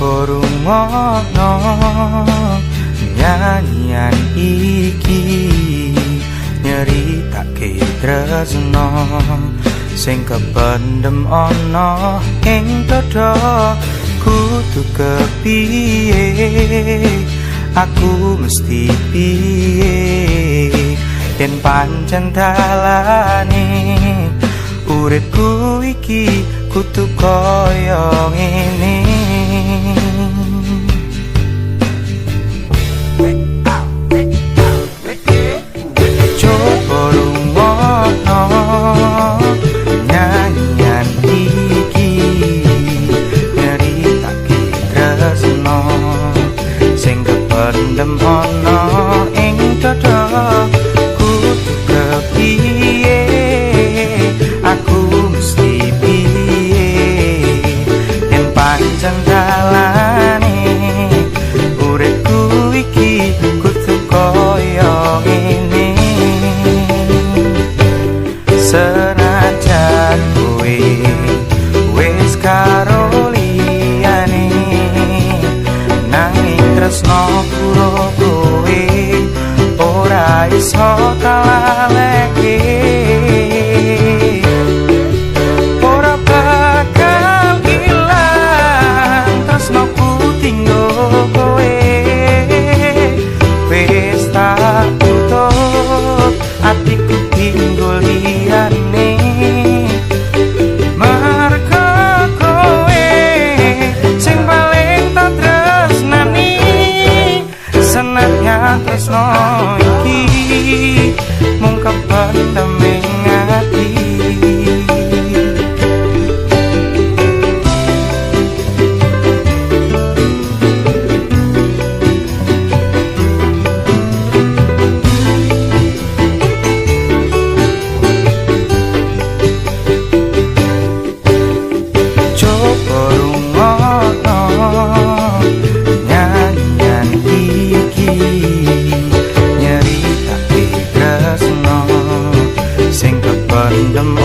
Coba rungokno nyanyian iki, nyeritake tresno sing kependem ana ing dada. Kudu kepiye, aku mesti piye yen pancen dalane uripku iki kudu kaya ngene. Coba rungokno nyanyian iki, nyeritake tresno sing kependem ana ing dada. Kudu kepiye, aku mesti piye yen pancen dalane uripku iki kudu kaya ngene. Senajan kowe wis karo liyane, nanging tresno karo kowe ora iso talaleke. Ora bakal ilang tresnoku tinggo kowe, wis tak tutup atiku tinggal liyane. Marga kowe sing paling tak tresnani, senatnya tresno iki mung kependem ing ati. Coba rungokno nyanyian iki, nyeritake tresno sing kependem